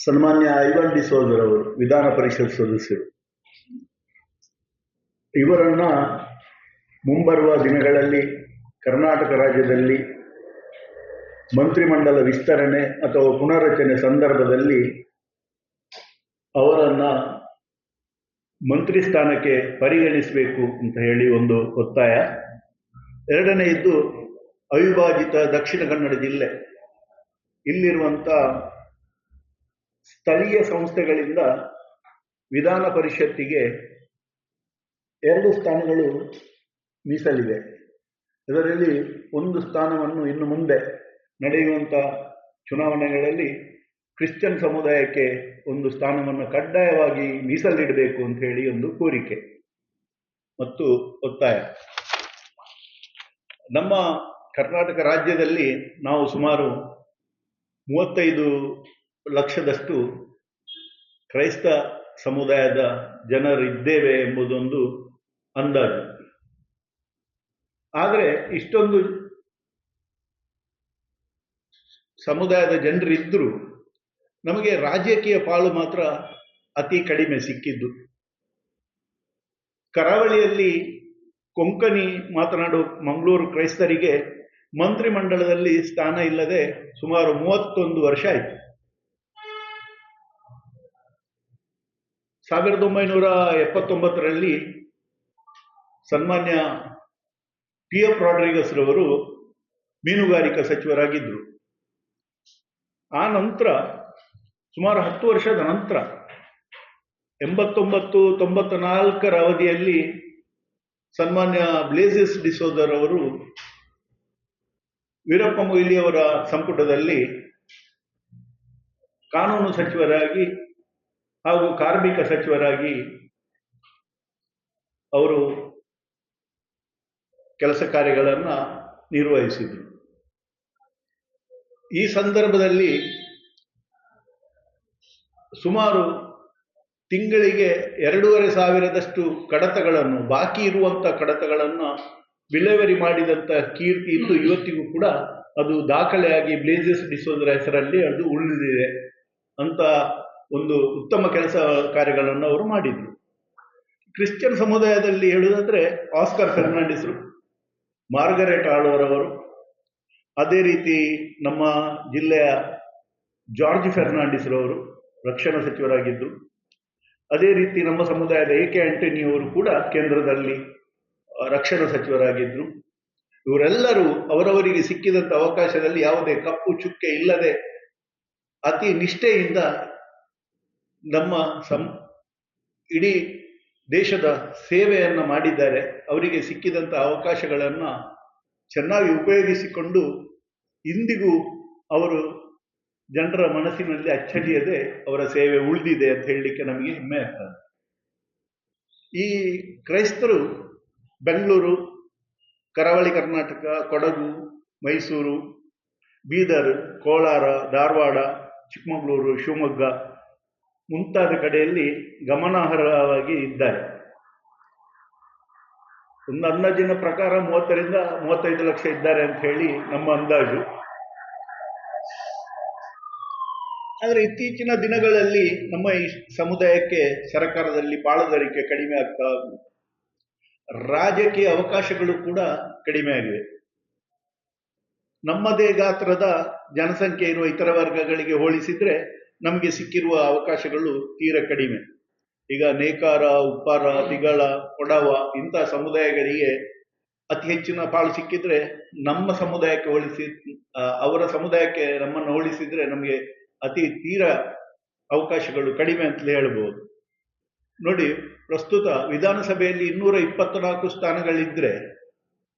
ಸನ್ಮಾನ್ಯ ಐವನ್ ಡಿಸೋಜರ್ ಅವರು ವಿಧಾನ ಪರಿಷತ್ ಸದಸ್ಯರು. ಇವರನ್ನ ಮುಂಬರುವ ದಿನಗಳಲ್ಲಿ ಕರ್ನಾಟಕ ರಾಜ್ಯದಲ್ಲಿ ಮಂತ್ರಿಮಂಡಲ ವಿಸ್ತರಣೆ ಅಥವಾ ಪುನರ್ರಚನೆ ಸಂದರ್ಭದಲ್ಲಿ ಅವರನ್ನ ಮಂತ್ರಿ ಸ್ಥಾನಕ್ಕೆ ಪರಿಗಣಿಸಬೇಕು ಅಂತ ಹೇಳಿ ಒಂದು ಒತ್ತಾಯ. ಎರಡನೆಯದ್ದು, ಅವಿಭಾಜಿತ ದಕ್ಷಿಣ ಕನ್ನಡ ಜಿಲ್ಲೆ ಇಲ್ಲಿರುವಂಥ ಸ್ಥಳೀಯ ಸಂಸ್ಥೆಗಳಿಂದ ವಿಧಾನ ಪರಿಷತ್ತಿಗೆ 2 ಸ್ಥಾನಗಳು ಮೀಸಲಿದೆ. ಇದರಲ್ಲಿ ಒಂದು ಸ್ಥಾನವನ್ನು ಇನ್ನು ಮುಂದೆ ನಡೆಯುವಂಥ ಚುನಾವಣೆಗಳಲ್ಲಿ ಕ್ರಿಶ್ಚಿಯನ್ ಸಮುದಾಯಕ್ಕೆ ಒಂದು ಸ್ಥಾನವನ್ನು ಕಡ್ಡಾಯವಾಗಿ ಮೀಸಲಿಡಬೇಕು ಅಂತ ಹೇಳಿ ಒಂದು ಕೋರಿಕೆ ಮತ್ತು ಒತ್ತಾಯ. ನಮ್ಮ ಕರ್ನಾಟಕ ರಾಜ್ಯದಲ್ಲಿ ನಾವು ಸುಮಾರು 35 ಲಕ್ಷದಷ್ಟು ಕ್ರೈಸ್ತ ಸಮುದಾಯದ ಜನರಿದ್ದೇವೆ ಎಂಬುದೊಂದು ಅಂದಾಜು. ಆದರೆ ಇಷ್ಟೊಂದು ಸಮುದಾಯದ ಜನರಿದ್ದರೂ ನಮಗೆ ರಾಜಕೀಯ ಪಾಲು ಮಾತ್ರ ಅತಿ ಕಡಿಮೆ ಸಿಕ್ಕಿದ್ದು. ಕರಾವಳಿಯಲ್ಲಿ ಕೊಂಕಣಿ ಮಾತನಾಡುವ ಮಂಗಳೂರು ಕ್ರೈಸ್ತರಿಗೆ ಮಂತ್ರಿಮಂಡಲದಲ್ಲಿ ಸ್ಥಾನ ಇಲ್ಲದೆ ಸುಮಾರು 31 ವರ್ಷ ಆಯಿತು. 1979ರಲ್ಲಿ ಸನ್ಮಾನ್ಯ ಟಿ.ಎಫ್. ರಾಡ್ರಿಗಸ್ ರವರು ಮೀನುಗಾರಿಕಾ ಸಚಿವರಾಗಿದ್ದರು. ಆ ನಂತರ ಸುಮಾರು 10 ವರ್ಷದ ನಂತರ 89-94ರ ಅವಧಿಯಲ್ಲಿ ಸನ್ಮಾನ್ಯ ಬ್ಲೇಸಿಸ್ ಡಿಸೋಜರ್ ಅವರು ವೀರಪ್ಪ ಮೊಯ್ಲಿಯವರ ಸಂಪುಟದಲ್ಲಿ ಕಾನೂನು ಸಚಿವರಾಗಿ ಹಾಗೂ ಕಾರ್ಮಿಕ ಸಚಿವರಾಗಿ ಅವರು ಕೆಲಸ ಕಾರ್ಯಗಳನ್ನು ನಿರ್ವಹಿಸಿದರು. ಈ ಸಂದರ್ಭದಲ್ಲಿ ಸುಮಾರು ತಿಂಗಳಿಗೆ 2,500ದಷ್ಟು ಕಡತಗಳನ್ನು, ಬಾಕಿ ಇರುವಂಥ ಕಡತಗಳನ್ನು ವಿಲೇವಾರಿ ಮಾಡಿದಂಥ ಕೀರ್ತಿ ಇದ್ದು ಇವತ್ತಿಗೂ ಕೂಡ ಅದು ದಾಖಲೆಯಾಗಿ ಬ್ಲೇಸಿಸ್ ಡಿಸೋಜರ್ ಹೆಸರಲ್ಲಿ ಅದು ಉಳಿದಿದೆ ಅಂತ ಒಂದು ಉತ್ತಮ ಕೆಲಸ ಕಾರ್ಯಗಳನ್ನು ಅವರು ಮಾಡಿದರು. ಕ್ರಿಶ್ಚಿಯನ್ ಸಮುದಾಯದಲ್ಲಿ ಹೇಳುವುದಾದ್ರೆ ಆಸ್ಕರ್ ಫೆರ್ನಾಂಡಿಸ್ರು, ಮಾರ್ಗರೆಟ್ ಆಳ್ವರ್ ಅವರು, ಅದೇ ರೀತಿ ನಮ್ಮ ಜಿಲ್ಲೆಯ ಜಾರ್ಜ್ ಫೆರ್ನಾಂಡಿಸ್ ರವರು ರಕ್ಷಣಾ ಸಚಿವರಾಗಿದ್ದರು. ಅದೇ ರೀತಿ ನಮ್ಮ ಸಮುದಾಯದ ಎ.ಕೆ. ಆಂಟನಿ ಅವರು ಕೂಡ ಕೇಂದ್ರದಲ್ಲಿ ರಕ್ಷಣಾ ಸಚಿವರಾಗಿದ್ದರು. ಇವರೆಲ್ಲರೂ ಅವರವರಿಗೆ ಸಿಕ್ಕಿದಂಥ ಅವಕಾಶದಲ್ಲಿ ಯಾವುದೇ ಕಪ್ಪು ಚುಕ್ಕೆ ಇಲ್ಲದೆ ಅತಿ ನಿಷ್ಠೆಯಿಂದ ನಮ್ಮ ಇಡೀ ದೇಶದ ಸೇವೆಯನ್ನು ಮಾಡಿದ್ದಾರೆ. ಅವರಿಗೆ ಸಿಕ್ಕಿದಂಥ ಅವಕಾಶಗಳನ್ನು ಚೆನ್ನಾಗಿ ಉಪಯೋಗಿಸಿಕೊಂಡು ಇಂದಿಗೂ ಅವರು ಜನರ ಮನಸ್ಸಿನಲ್ಲಿ ಅಚ್ಚಳಿಯದೆ ಅವರ ಸೇವೆ ಉಳಿದಿದೆ ಅಂತ ಹೇಳಲಿಕ್ಕೆ ನಮಗೆ ಹೆಮ್ಮೆ ಆಗ್ತದೆ. ಈ ಕ್ರೈಸ್ತರು ಬೆಂಗಳೂರು, ಕರಾವಳಿ ಕರ್ನಾಟಕ, ಕೊಡಗು, ಮೈಸೂರು, ಬೀದರ್, ಕೋಲಾರ, ಧಾರವಾಡ, ಚಿಕ್ಕಮಗಳೂರು, ಶಿವಮೊಗ್ಗ ಮುಂತಾದ ಕಡೆಯಲ್ಲಿ ಗಮನಾರ್ಹವಾಗಿ ಇದ್ದಾರೆ. ಒಂದು ಅಂದಾಜಿನ ಪ್ರಕಾರ 30ರಿಂದ 35 ಲಕ್ಷ ಇದ್ದಾರೆ ಅಂತ ಹೇಳಿ ನಮ್ಮ ಅಂದಾಜು. ಆದರೆ ಇತ್ತೀಚಿನ ದಿನಗಳಲ್ಲಿ ನಮ್ಮ ಈ ಸಮುದಾಯಕ್ಕೆ ಸರ್ಕಾರದಲ್ಲಿ ಪಾಲುದಾರಿಕೆ ಕಡಿಮೆ ಆಗ್ತಾ, ರಾಜಕೀಯ ಅವಕಾಶಗಳು ಕೂಡ ಕಡಿಮೆ ಆಗಿವೆ. ನಮ್ಮದೇ ಗಾತ್ರದ ಜನಸಂಖ್ಯೆ ಇರುವ ಇತರ ವರ್ಗಗಳಿಗೆ ಹೋಲಿಸಿದ್ರೆ ನಮಗೆ ಸಿಕ್ಕಿರುವ ಅವಕಾಶಗಳು ತೀರ ಕಡಿಮೆ. ಈಗ ನೇಕಾರ, ಉಪ್ಪಾರ, ತಿಗಳ, ಕೊಡವ ಇಂಥ ಸಮುದಾಯಗಳಿಗೆ ಅತಿ ಹೆಚ್ಚಿನ ಪಾಲು ಸಿಕ್ಕಿದ್ರೆ ನಮ್ಮ ಸಮುದಾಯಕ್ಕೆ ಹೋಲಿಸಿ ಅವರ ಸಮುದಾಯಕ್ಕೆ ನಮ್ಮನ್ನು ಹೋಲಿಸಿದ್ರೆ ನಮಗೆ ತೀರ ಅವಕಾಶಗಳು ಕಡಿಮೆ ಅಂತಲೇ ಹೇಳ್ಬೋದು. ನೋಡಿ, ಪ್ರಸ್ತುತ ವಿಧಾನಸಭೆಯಲ್ಲಿ 224 ಸ್ಥಾನಗಳಿದ್ರೆ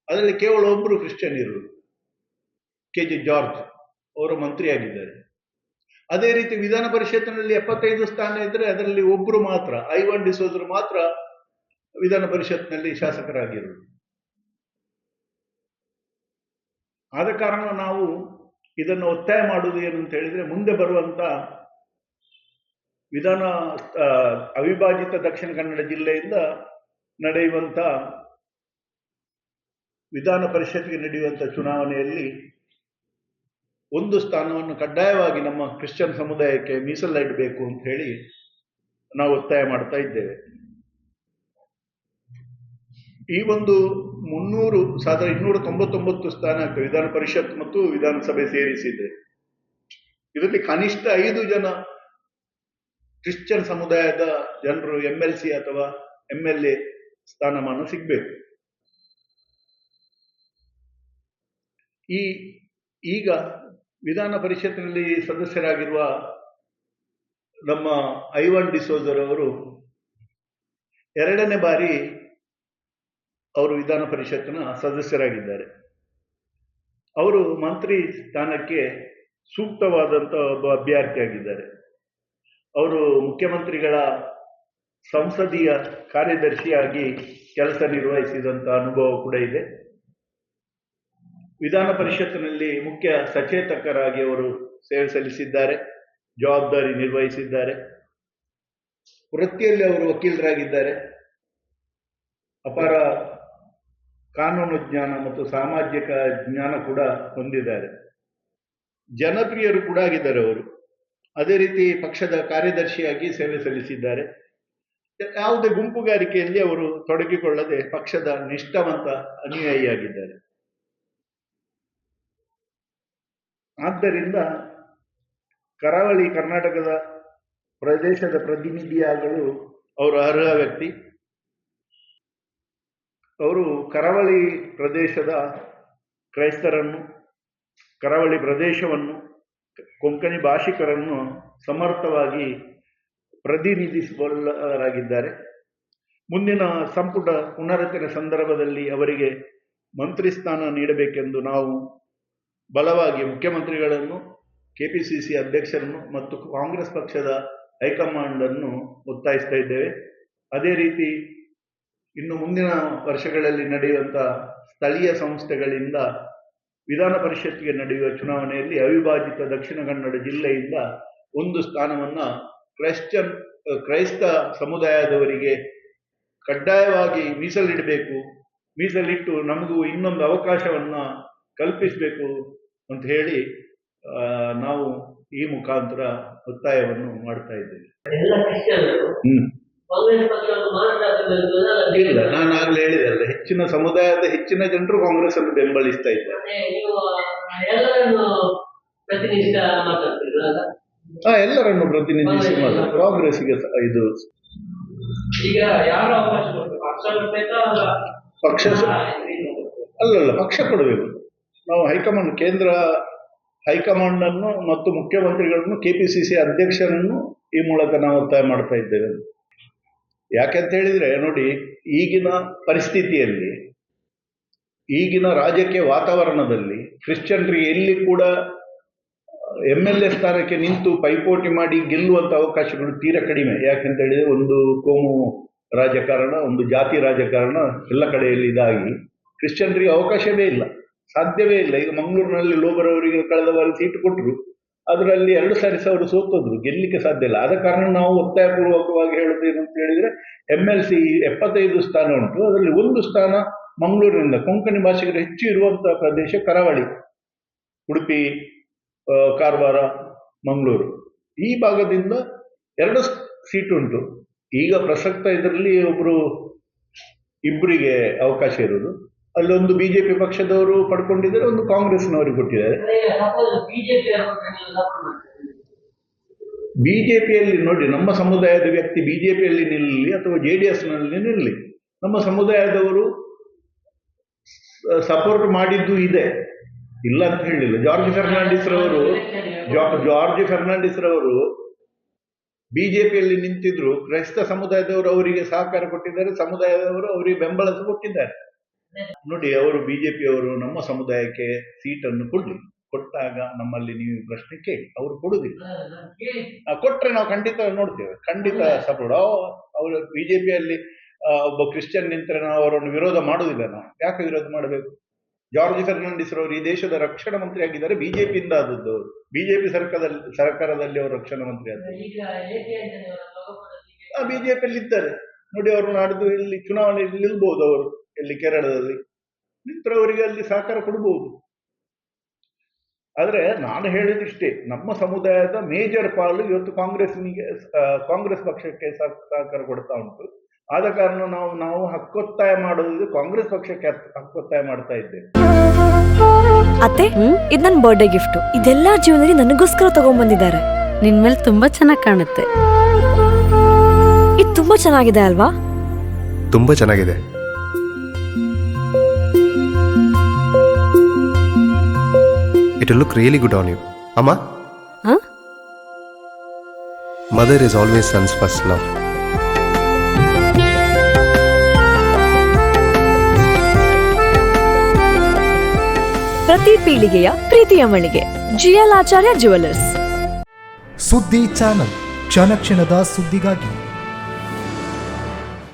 ಅದರಲ್ಲಿ ಕೇವಲ ಒಬ್ಬರು ಕ್ರಿಶ್ಚಿಯನ್ ಇರುವುದು, ಕೆ.ಜೆ. ಜಾರ್ಜ್ ಅವರು ಮಂತ್ರಿಯಾಗಿದ್ದಾರೆ. ಅದೇ ರೀತಿ ವಿಧಾನ ಪರಿಷತ್ತಿನಲ್ಲಿ 75 ಸ್ಥಾನ ಇದ್ದರೆ ಅದರಲ್ಲಿ ಒಬ್ಬರು ಮಾತ್ರ, ಐವನ್ ಡಿಸೋಜರ್ ಮಾತ್ರ ವಿಧಾನ ಪರಿಷತ್ನಲ್ಲಿ ಶಾಸಕರಾಗಿರುವುದು. ಆದ ಕಾರಣ ನಾವು ಇದನ್ನು ಒತ್ತಾಯ ಮಾಡುವುದು ಏನು ಅಂತ ಹೇಳಿದ್ರೆ, ಮುಂದೆ ಬರುವಂತ ಅವಿಭಾಜಿತ ದಕ್ಷಿಣ ಕನ್ನಡ ಜಿಲ್ಲೆಯಿಂದ ನಡೆಯುವಂತ ವಿಧಾನ ಪರಿಷತ್ಗೆ ನಡೆಯುವಂತ ಚುನಾವಣೆಯಲ್ಲಿ ಒಂದು ಸ್ಥಾನವನ್ನು ಕಡ್ಡಾಯವಾಗಿ ನಮ್ಮ ಕ್ರಿಶ್ಚಿಯನ್ ಸಮುದಾಯಕ್ಕೆ ಮೀಸಲಿಡಬೇಕು ಅಂತ ಹೇಳಿ ನಾವು ಒತ್ತಾಯ ಮಾಡ್ತಾ ಇದ್ದೇವೆ. ಈ ಒಂದು 299 ಸ್ಥಾನ ಆಗ್ತದೆ ವಿಧಾನ ಪರಿಷತ್ ಮತ್ತು ವಿಧಾನಸಭೆ ಸೇರಿಸಿದ್ರೆ. ಇದರಲ್ಲಿ ಕನಿಷ್ಠ 5 ಜನ ಕ್ರಿಶ್ಚಿಯನ್ ಸಮುದಾಯದ ಜನರು MLC ಅಥವಾ MLA ಸ್ಥಾನಮಾನ ಸಿಗಬೇಕು. ಈಗ ವಿಧಾನ ಪರಿಷತ್ನಲ್ಲಿ ಸದಸ್ಯರಾಗಿರುವ ನಮ್ಮ ಐವನ್ ಡಿಸೋಜರ್ ಅವರು 2ನೇ ಬಾರಿ ಅವರು ವಿಧಾನ ಪರಿಷತ್ತಿನ ಸದಸ್ಯರಾಗಿದ್ದಾರೆ. ಅವರು ಮಂತ್ರಿ ಸ್ಥಾನಕ್ಕೆ ಸೂಕ್ತವಾದಂಥ ಒಬ್ಬ ಅಭ್ಯರ್ಥಿಯಾಗಿದ್ದಾರೆ. ಅವರು ಮುಖ್ಯಮಂತ್ರಿಗಳ ಸಂಸದೀಯ ಕಾರ್ಯದರ್ಶಿಯಾಗಿ ಕೆಲಸ ನಿರ್ವಹಿಸಿದಂಥ ಅನುಭವ ಕೂಡ ಇದೆ. ವಿಧಾನ ಪರಿಷತ್ತಿನಲ್ಲಿ ಮುಖ್ಯ ಸಚೇತಕರಾಗಿ ಅವರು ಸೇವೆ ಸಲ್ಲಿಸಿದ್ದಾರೆ, ಜವಾಬ್ದಾರಿ ನಿರ್ವಹಿಸಿದ್ದಾರೆ. ವೃತ್ತಿಯಲ್ಲಿ ಅವರು ವಕೀಲರಾಗಿದ್ದಾರೆ. ಅಪಾರ ಕಾನೂನು ಜ್ಞಾನ ಮತ್ತು ಸಾಮಾಜಿಕ ಜ್ಞಾನ ಕೂಡ ಹೊಂದಿದ್ದಾರೆ. ಜನಪ್ರಿಯರು ಕೂಡ ಆಗಿದ್ದಾರೆ ಅವರು. ಅದೇ ರೀತಿ ಪಕ್ಷದ ಕಾರ್ಯದರ್ಶಿಯಾಗಿ ಸೇವೆ ಸಲ್ಲಿಸಿದ್ದಾರೆ. ಯಾವುದೇ ಗುಂಪುಗಾರಿಕೆಯಲ್ಲಿ ಅವರು ತೊಡಗಿಕೊಳ್ಳದೆ ಪಕ್ಷದ ನಿಷ್ಠಾವಂತ ಅನುಯಾಯಿಯಾಗಿದ್ದಾರೆ. ಆದ್ದರಿಂದ ಕರಾವಳಿ ಕರ್ನಾಟಕದ ಪ್ರದೇಶದ ಪ್ರತಿನಿಧಿಯಾಗಲು ಅವರು ಅರ್ಹ ವ್ಯಕ್ತಿ. ಅವರು ಕರಾವಳಿ ಪ್ರದೇಶದ ಕ್ರೈಸ್ತರನ್ನು, ಕರಾವಳಿ ಪ್ರದೇಶವನ್ನು, ಕೊಂಕಣಿ ಭಾಷಿಕರನ್ನು ಸಮರ್ಥವಾಗಿ ಪ್ರತಿನಿಧಿಸಬಲ್ಲರಾಗಿದ್ದಾರೆ. ಮುಂದಿನ ಸಂಪುಟ ಪುನರಚನೆ ಸಂದರ್ಭದಲ್ಲಿ ಅವರಿಗೆ ಮಂತ್ರಿ ಸ್ಥಾನ ನೀಡಬೇಕೆಂದು ನಾವು ಬಲವಾಗಿ ಮುಖ್ಯಮಂತ್ರಿಗಳನ್ನು, KPCC ಅಧ್ಯಕ್ಷರನ್ನು ಮತ್ತು ಕಾಂಗ್ರೆಸ್ ಪಕ್ಷದ ಹೈಕಮಾಂಡ್ ಅನ್ನು ಒತ್ತಾಯಿಸ್ತಾ ಇದ್ದೇವೆ. ಅದೇ ರೀತಿ ಇನ್ನು ಮುಂದಿನ ವರ್ಷಗಳಲ್ಲಿ ನಡೆಯುವಂಥ ಸ್ಥಳೀಯ ಸಂಸ್ಥೆಗಳಿಂದ ವಿಧಾನ ಪರಿಷತ್ಗೆ ನಡೆಯುವ ಚುನಾವಣೆಯಲ್ಲಿ ಅವಿಭಾಜಿತ ದಕ್ಷಿಣ ಕನ್ನಡ ಜಿಲ್ಲೆಯಿಂದ 1 ಸ್ಥಾನವನ್ನು ಕ್ರೈಸ್ತ ಸಮುದಾಯದವರಿಗೆ ಕಡ್ಡಾಯವಾಗಿ ಮೀಸಲಿಡಬೇಕು, ಮೀಸಲಿಟ್ಟು ನಮಗೂ ಇನ್ನೊಂದು ಅವಕಾಶವನ್ನು ಕಲ್ಪಿಸಬೇಕು ಅಂತ ಹೇಳಿ ನಾವು ಈ ಮುಖಾಂತರ ಒತ್ತಾಯವನ್ನು ಮಾಡ್ತಾ ಇದ್ದೇವೆ. ಇಲ್ಲ, ನಾನು ಆಗ್ಲೇ ಹೇಳಿದಲ್ಲ, ಹೆಚ್ಚಿನ ಸಮುದಾಯದ ಹೆಚ್ಚಿನ ಜನರು ಕಾಂಗ್ರೆಸ್ ಅನ್ನು ಬೆಂಬಲಿಸ್ತಾ ಇದ್ದಾರೆ. ಎಲ್ಲರನ್ನು ಪ್ರತಿನಿಧಿಸಿ ಕಾಂಗ್ರೆಸ್ಗೆ ಇದು ಪಕ್ಷ ಅಲ್ಲಲ್ಲ, ಪಕ್ಷ ಕೊಡಬೇಕು. ನಾವು ಹೈಕಮಾಂಡ್, ಕೇಂದ್ರ ಹೈಕಮಾಂಡ್ ಅನ್ನು ಮತ್ತು ಮುಖ್ಯಮಂತ್ರಿಗಳನ್ನು, KPCC ಅಧ್ಯಕ್ಷರನ್ನು ಈ ಮೂಲಕ ನಾವು ಒತ್ತಾಯ ಮಾಡ್ತಾ ಇದ್ದೇವೆ. ಯಾಕೆಂತ ಹೇಳಿದ್ರೆ ನೋಡಿ, ಈಗಿನ ಪರಿಸ್ಥಿತಿಯಲ್ಲಿ, ಈಗಿನ ರಾಜಕೀಯ ವಾತಾವರಣದಲ್ಲಿ ಕ್ರಿಶ್ಚಿಯನ್ರಿಗೆ ಎಲ್ಲಿ ಕೂಡ MLA ಸ್ಥಾನಕ್ಕೆ ನಿಂತು ಪೈಪೋಟಿ ಮಾಡಿ ಗೆಲ್ಲುವಂತ ಅವಕಾಶಗಳು ತೀರಾ ಕಡಿಮೆ. ಯಾಕೆಂತ ಹೇಳಿದ್ರೆ ಒಂದು ಕೋಮು ರಾಜಕಾರಣ, ಒಂದು ಜಾತಿ ರಾಜಕಾರಣ ಎಲ್ಲ ಕಡೆಯಲ್ಲಿ ಇದಾಗಿ ಕ್ರಿಶ್ಚಿಯನ್ರಿಗೆ ಅವಕಾಶವೇ ಇಲ್ಲ, ಸಾಧ್ಯವೇ ಇಲ್ಲ. ಈಗ ಮಂಗಳೂರಿನಲ್ಲಿ ಲೋಬರ್ ಅವರಿಗೆ ಕಳೆದ ಬಾರಿ ಸೀಟು ಕೊಟ್ಟರು, ಅದರಲ್ಲಿ 2 ಸಾರಿ ಅವರು ಸೋತೋದ್ರು, ಗೆಲ್ಲಿಕ್ಕೆ ಸಾಧ್ಯ ಇಲ್ಲ. ಆದ ಕಾರಣ ನಾವು ಒತ್ತಾಯಪೂರ್ವಕವಾಗಿ ಹೇಳುದು ಏನಂತ ಹೇಳಿದ್ರೆ, MLC 75 ಸ್ಥಾನ ಉಂಟು, ಅದರಲ್ಲಿ 1 ಸ್ಥಾನ ಮಂಗಳೂರಿನಿಂದ, ಕೊಂಕಣಿ ಭಾಷಿಕರು ಹೆಚ್ಚು ಇರುವಂತಹ ಪ್ರದೇಶ ಕರಾವಳಿ, ಉಡುಪಿ, ಕಾರವಾರ, ಮಂಗಳೂರು, ಈ ಭಾಗದಿಂದ 2 ಸೀಟು ಉಂಟು. ಈಗ ಪ್ರಸಕ್ತ ಇದರಲ್ಲಿ ಇಬ್ಬರಿಗೆ ಅವಕಾಶ ಇರುವುದು. ಅಲ್ಲೊಂದು BJP ಪಕ್ಷದವರು ಪಡ್ಕೊಂಡಿದ್ದಾರೆ, ಒಂದು ಕಾಂಗ್ರೆಸ್ನವರಿಗೆ ಕೊಟ್ಟಿದ್ದಾರೆ. BJPಯಲ್ಲಿ ನೋಡಿ, ನಮ್ಮ ಸಮುದಾಯದ ವ್ಯಕ್ತಿ BJPಯಲ್ಲಿ ನಿಲ್ಲಲಿ ಅಥವಾ JDSನಲ್ಲಿ ನಿಲ್ಲಲಿ, ನಮ್ಮ ಸಮುದಾಯದವರು ಸಪೋರ್ಟ್ ಮಾಡಿದ್ದು ಇದೆ, ಇಲ್ಲ ಅಂತ ಹೇಳಿಲ್ಲ. ಜಾರ್ಜ್ ಫೆರ್ನಾಂಡಿಸ್ ರವರು BJPಯಲ್ಲಿ ನಿಂತಿದ್ರು, ಕ್ರೈಸ್ತ ಸಮುದಾಯದವರು ಅವರಿಗೆ ಸಹಕಾರ ಕೊಟ್ಟಿದ್ದಾರೆ, ಸಮುದಾಯದವರು ಅವರಿಗೆ ಬೆಂಬಲ ಕೊಟ್ಟಿದ್ದಾರೆ. ನೋಡಿ, ಅವರು BJPಯವರು ನಮ್ಮ ಸಮುದಾಯಕ್ಕೆ ಸೀಟನ್ನು ಕೊಟ್ಟಾಗ ನಮ್ಮಲ್ಲಿ ನೀವು ಪ್ರಶ್ನೆ ಕೇಳಿ, ಅವರು ಕೊಡುದಿಲ್ಲ. ಕೊಟ್ರೆ ನಾವು ಖಂಡಿತ ನೋಡ್ತೇವೆ, ಖಂಡಿತ ಸಪೋರ್ಟ್. ಅವರು BJPಯಲ್ಲಿ ಒಬ್ಬ ಕ್ರಿಶ್ಚಿಯನ್ ನಿಂತರೆ ನಾವು ಅವರನ್ನು ವಿರೋಧ ಮಾಡುವುದಿಲ್ಲ. ನಾವು ಯಾಕೆ ವಿರೋಧ ಮಾಡಬೇಕು? ಜಾರ್ಜ್ ಫೆರ್ನಾಂಡಿಸ್ ರವರು ಈ ದೇಶದ ರಕ್ಷಣಾ ಮಂತ್ರಿ ಆಗಿದ್ದಾರೆ, BJPಯಿಂದ ಆದದ್ದು. BJP ಸರ್ಕಾರದಲ್ಲಿ ಅವರು ರಕ್ಷಣಾ ಮಂತ್ರಿ ಆದರು, BJPಯಲ್ಲಿ ಇದ್ದಾರೆ. ನೋಡಿ, ಅವರು ನಾಡ್ದು ಇಲ್ಲಿ ಚುನಾವಣೆಯಲ್ಲಿ ನಿಲ್ಬಹುದು. ಅವರು ಇಲ್ಲಿ ಕೇರಳದಲ್ಲಿ ನಿಂತರೆ ಅವರಿಗೆ ಅಲ್ಲಿ ಸಹಕಾರ ಕೊಡಬಹುದು. ಆದರೆ ನಾನು ಹೇಳಿದಿಷ್ಟೇ, ನಮ್ಮ ಸಮುದಾಯದ ಮೇಜರ್ ಪಾಲು ಇವತ್ತು ಕಾಂಗ್ರೆಸ್ ಪಕ್ಷಕ್ಕೆ ಸಹಕಾರ ಕೊಡ್ತಾ ಉಂಟು. ಆದ ಕಾರಣ ನಾವು ಹಕ್ಕೊತ್ತಾಯ ಮಾಡೋದು ಕಾಂಗ್ರೆಸ್ ಪಕ್ಷಕ್ಕೆ ಹಕ್ಕೊತ್ತಾಯ ಮಾಡ್ತಾ ಇದ್ದೇವೆ. ಅತ್ತೆ, ಇದು ನನ್ನ ಬರ್ಡೇ ಗಿಫ್ಟ್. ಇದೆಲ್ಲ ಜೀವನದಲ್ಲಿ ನನಗೋಸ್ಕರ ತಗೊಂಡ್ಬಂದಿದ್ದಾರೆ. ನಿನ್ ಮೇಲೆ ತುಂಬಾ ಚೆನ್ನಾಗಿ ಕಾಣುತ್ತೆ. ಇದು ತುಂಬಾ ಚೆನ್ನಾಗಿದೆ ಅಲ್ವಾ? ತುಂಬಾ ಚೆನ್ನಾಗಿದೆ. It will look really good on you. Amma? Huh? Mother is always son's first love. ಪ್ರತಿ ಪೀಳಿಗೆಯ ಪ್ರೀತಿಯ ಮಳಿಗೆ GL ಆಚಾರ್ಯ ಜುವೆಲ್ಲರ್ಸ್. ಸುದ್ದಿ ಚಾನಲ್, ಕ್ಷಣ ಕ್ಷಣದ ಸುದ್ದಿಗಾಗಿ.